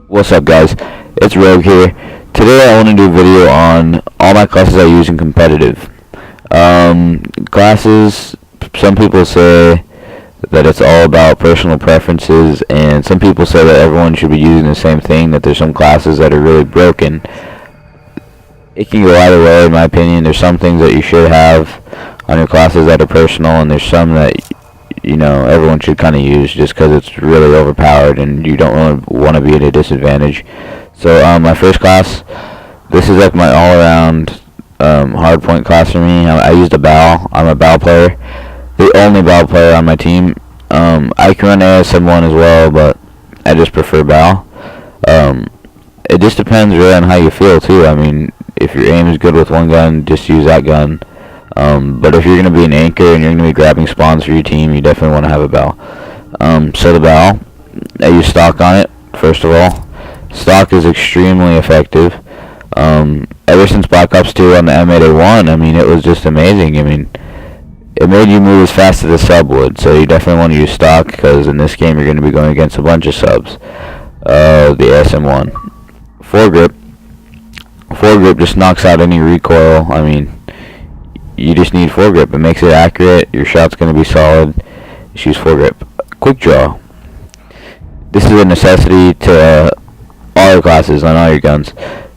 What's up, guys? It's Rogue here. Today I want to do a video on all my classes I use in competitive. Classes, some people say that it's all about personal preferences, and some people say that everyone should be using the same thing, that there's some classes that are really broken. It can go either way, in my opinion. There's some things that you should have on your classes that are personal, and there's some that everyone should kind of use just because it's really overpowered and you don't really want to be at a disadvantage. So my first class, this is like my all-around hardpoint class for me. I used a Bal. I'm a Bal player, the only Bal player on my team. I can run ASM1 as well, but I just prefer Bal. It just depends really on how you feel too. I mean, if your aim is good with one gun, just use that gun. But if you're going to be an anchor and you're going to be grabbing spawns for your team, you definitely want to have a Bal. So the Bal, I use stock on it, first of all. Stock is extremely effective. Ever since Black Ops 2 on the M8A1, I mean, it was just amazing. I mean, it made you move as fast as a sub would, so you definitely want to use stock, because in this game you're going to be going against a bunch of subs. The ASM1. Foregrip just knocks out any recoil. I mean, you just need foregrip. It makes it accurate. Your shot's going to be solid. Just use foregrip. Quick draw. This is a necessity to all your classes on all your guns.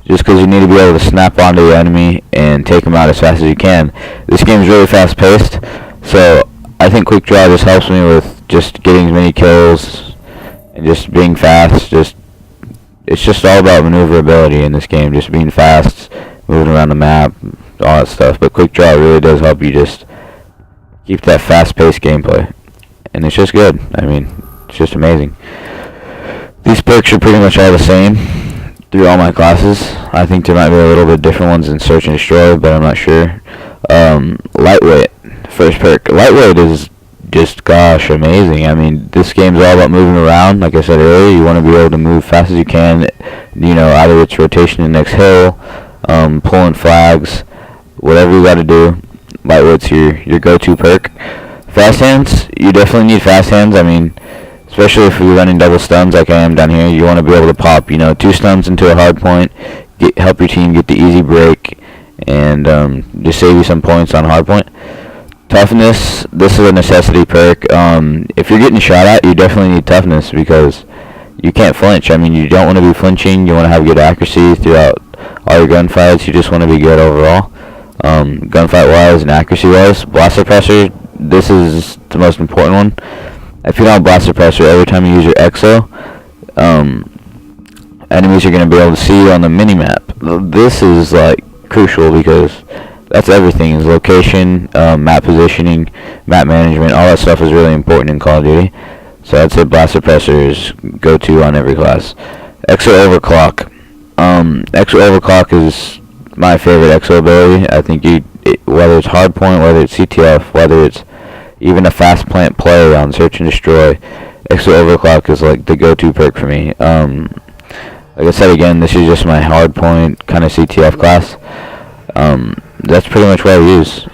Just because you need to be able to snap onto your enemy and take them out as fast as you can. This game is really fast paced, so I think quick draw just helps me with just getting as many kills and just being fast. It's just all about maneuverability in this game. Just being fast, moving around the map, all that stuff. But quick draw really does help you just keep that fast-paced gameplay, and it's just good. I mean, it's just amazing. These perks are pretty much all the same through all my classes. I think there might be a little bit different ones in Search and Destroy, but I'm not sure. Lightweight, first perk. Lightweight is just, gosh, amazing. I mean, this game's all about moving around. Like I said earlier, you want to be able to move fast as you can. Either it's rotation to the next hill, pulling flags, whatever you got to do. Lightweight's your go-to perk. Fast hands, you definitely need fast hands. I mean, especially if you're running double stuns like I am down here, you want to be able to pop 2 stuns into a hard point, help your team get the easy break, and just save you some points on hard point. Toughness, this is a necessity perk. If you're getting shot at, you definitely need toughness, because you can't flinch. I mean, you don't want to be flinching. You want to have good accuracy throughout all your gunfights. You just want to be good overall. Gunfight wise and accuracy wise. Blast suppressor, this is the most important one. If you don't have blast suppressor, every time you use your exo, enemies are going to be able to see you on the minimap. This is like crucial, because that's everything, is location, map positioning, map management, all that stuff is really important in Call of Duty. So I'd say blast suppressor is go-to on every class. Exo overclock. Exo overclock is my favorite exo ability. I think whether it's hardpoint, whether it's CTF, whether it's even a fast plant play on Search and Destroy, exo overclock is like the go-to perk for me. Like I said again, this is just my hardpoint kind of CTF class. That's pretty much what I use.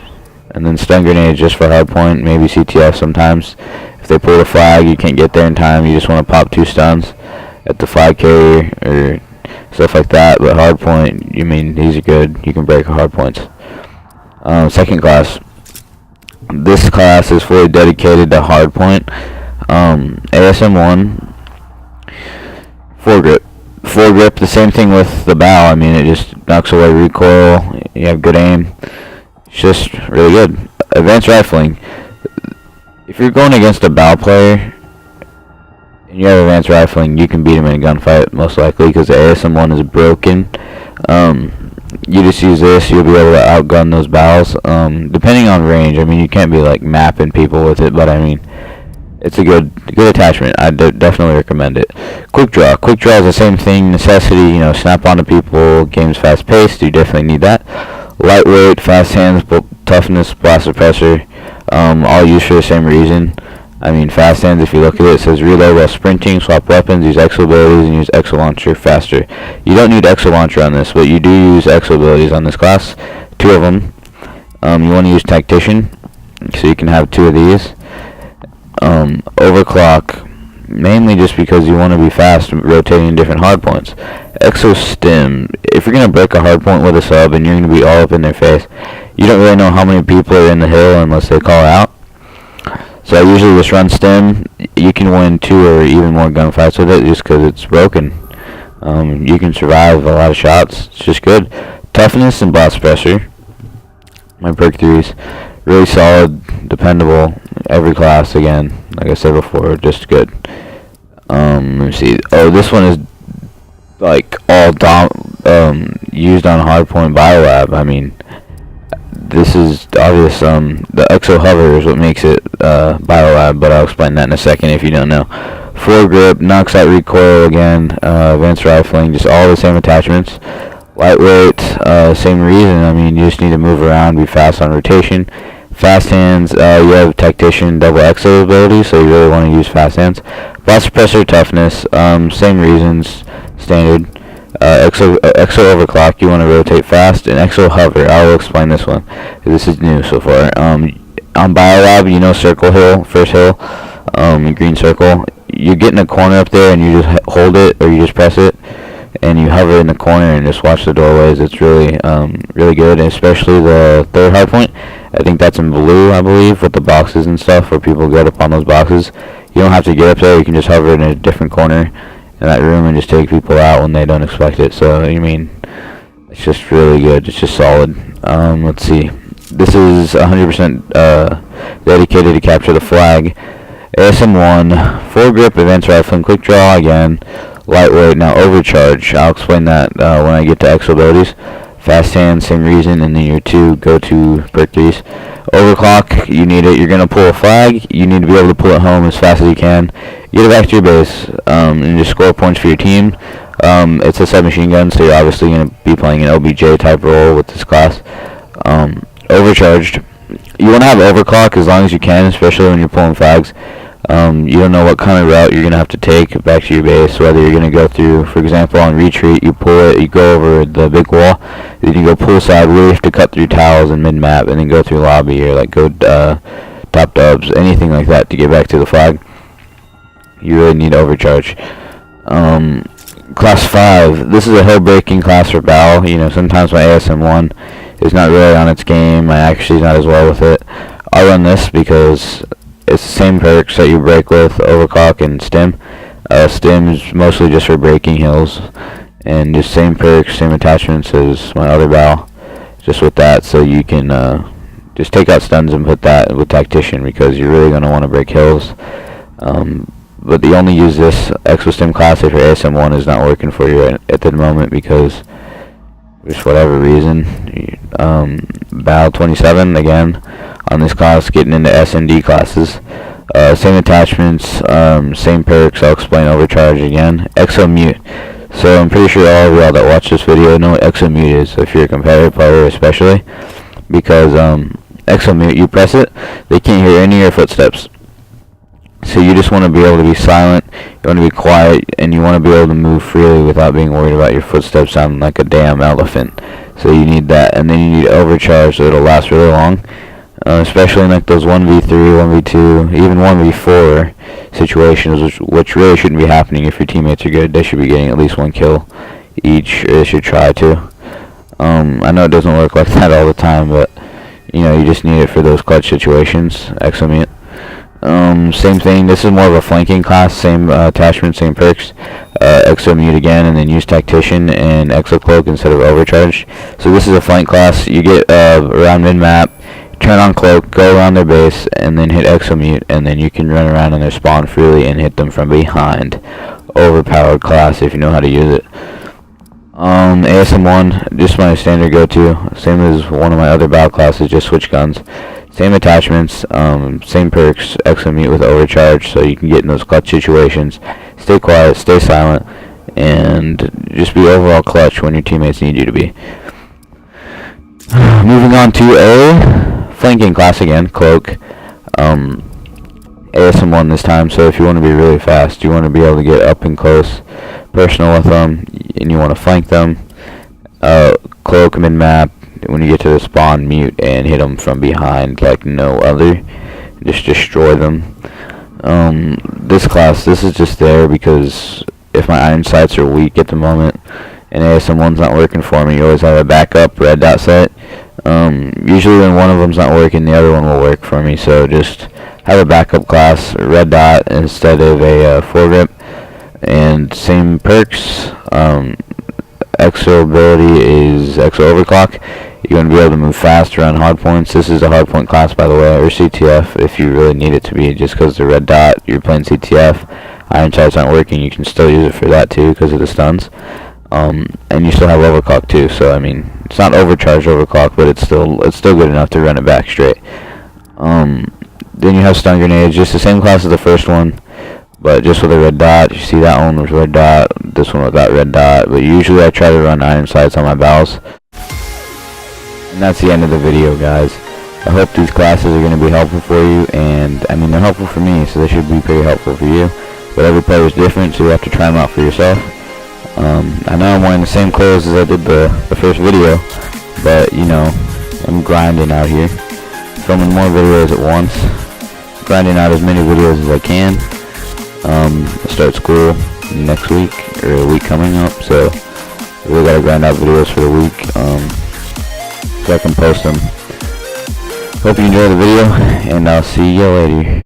And then stun grenades just for hardpoint, maybe CTF sometimes. If they pull the flag, you can't get there in time, you just want to pop 2 stuns at the flag carrier or stuff like that. But hardpoint, these are good. You can break hardpoints. Second class. This class is fully dedicated to hardpoint. ASM1. Foregrip, the same thing with the Bal. I mean, it just knocks away recoil. You have good aim. It's just really good. Advanced rifling. If you're going against a Bal player and you have advanced rifling, you can beat him in a gunfight most likely, because the ASM1 is broken. You just use this, you'll be able to outgun those Bals. Depending on range, I mean, you can't be like mapping people with it, but I mean, it's a good attachment. I definitely recommend it. Quick draw. Quick draw is the same thing. Necessity, snap onto people. Game's fast paced. You definitely need that. Lightweight, fast hands, toughness, blast suppressor. All used for the same reason. I mean, fast hands, if you look at it, it says reload while sprinting, swap weapons, use exo abilities, and use exo launcher faster. You don't need exo launcher on this, but you do use exo abilities on this class. 2 of them. You want to use tactician, so you can have 2 of these. Overclock. mainly just because you want to be fast rotating different hardpoints. Exo Stim, if you're going to break a hardpoint with a sub and you're going to be all up in their face, you don't really know how many people are in the hill unless they call out. So I usually just run Stim. You can win 2 or even more gunfights with it just because it's broken. You can survive a lot of shots. It's just good. Toughness and Blast Suppressor. My perk 3s. Really solid, dependable, every class again. Like I said before, just good. Let me see. Oh, this one is like all used on Hardpoint Biolab. I mean, this is obvious. The Exo Hover is what makes it Biolab, but I'll explain that in a second if you don't know. Foregrip, knocks out recoil again, advanced rifling, just all the same attachments. Lightweight, same reason. I mean, you just need to move around, be fast on rotation. Fast hands, you have Tactician, double Exo ability, so you really want to use fast hands. Blast Suppressor, toughness, same reasons, standard. Exo Overclock, you want to rotate fast, and Exo Hover, I will explain this one. This is new so far. On Biolab, you know Circle Hill, first hill, green circle. You get in a corner up there and you just hold it, or you just press it, and you hover in the corner and just watch the doorways. It's really, really good, and especially the third hardpoint. I think that's in blue, I believe, with the boxes and stuff, where people get up on those boxes. You don't have to get up there. You can just hover in a different corner in that room and just take people out when they don't expect it. So, I mean, it's just really good. It's just solid. Let's see. This is 100% dedicated to capture the flag. ASM1, foregrip, advanced rifling, quick draw again, lightweight, now overcharge. I'll explain that when I get to Exo abilities. Fast hand, same reason, and then your 2 go-to perk 3s. Overclock, you need it. You're going to pull a flag. You need to be able to pull it home as fast as you can. Get it back to your base, and just score points for your team. It's a submachine gun, so you're obviously going to be playing an OBJ type role with this class. Overcharged. You want to have overclock as long as you can, especially when you're pulling flags. You don't know what kind of route you're going to have to take back to your base, whether you're going to go through, for example, on retreat, you pull it, you go over the big wall, then you go pull side, really have to cut through towers and mid-map, and then go through lobby, or like go top dubs, anything like that to get back to the flag. You really need overcharge. Class 5, this is a hill-breaking class for Bal. You know, sometimes my ASM1 is not really on its game, my accuracy is not as well with it. I run this because it's the same perks that you break with Overclock and Stim. Stim is mostly just for breaking hills, and just same perks, same attachments as my other Bal, just with that, so you can just take out stuns and put that with Tactician, because you're really going to want to break hills. But you only use this Exo Stim class if your ASM1 is not working for you at the moment, because just whatever reason. Bal 27 again on this class, getting into SMD classes. Same attachments, same perks. I'll explain overcharge again. Exo Mute. So I'm pretty sure all of y'all that watch this video know what Exo Mute is, if you're a competitive player especially, because Exo Mute, you press it, they can't hear any of your footsteps. So you just want to be able to be silent, you want to be quiet, and you want to be able to move freely without being worried about your footsteps sounding like a damn elephant. So you need that, and then you need overcharge so it'll last really long. Especially in like those 1v3, 1v2, even 1v4 situations, which really shouldn't be happening if your teammates are good. They should be getting at least 1 kill each, or they should try to. I know it doesn't work like that all the time, but you know, you just need it for those clutch situations. Exo Mute. Same thing, this is more of a flanking class, same attachment, same perks. Exo Mute again, and then use Tactician and Exo Cloak instead of Overcharge. So this is a flank class. You get around mid-map, turn on Cloak, go around their base, and then hit Exo Mute, and then you can run around in their spawn freely and hit them from behind. Overpowered class if you know how to use it. ASM1, just my standard go-to, same as one of my other battle classes, just switch guns. Same attachments, same perks, Exo Mute with Overcharge, so you can get in those clutch situations. Stay quiet, stay silent, and just be overall clutch when your teammates need you to be. Moving on to a flanking class again, Cloak. ASM1 this time, so if you want to be really fast, you want to be able to get up and close, personal with them, and you want to flank them. Cloak mid-map. When you get to the spawn, mute and hit them from behind like no other. Just destroy them. This class, this is just there because if my iron sights are weak at the moment and ASM 1's not working for me, you always have a backup red dot sight. Usually when one of them's not working, the other one will work for me, so just have a backup class, red dot instead of a foregrip. And same perks. Exo ability is Exo Overclock. You're going to be able to move faster on hardpoints. This is a hardpoint class, by the way, or CTF if you really need it to be. Just because the red dot, you're playing CTF, iron sights aren't working, you can still use it for that too because of the stuns. And you still have overclock too, so I mean, it's not overcharged overclock, but it's still good enough to run it back straight. Then you have stun grenades, just the same class as the first one, but just with a red dot. You see that one with red dot, this one without red dot, but usually I try to run iron sights on my bows. And that's the end of the video, guys. I hope these classes are going to be helpful for you, and I mean, they're helpful for me, so they should be pretty helpful for you. But every player is different, so you have to try them out for yourself. I know I'm wearing the same clothes as I did the first video, but you know, I'm grinding out here, filming more videos at once, grinding out as many videos as I can. I start school next week, or a week coming up, so I really gotta grind out videos for the week, so I can post them. Hope you enjoyed the video, and I'll see you later.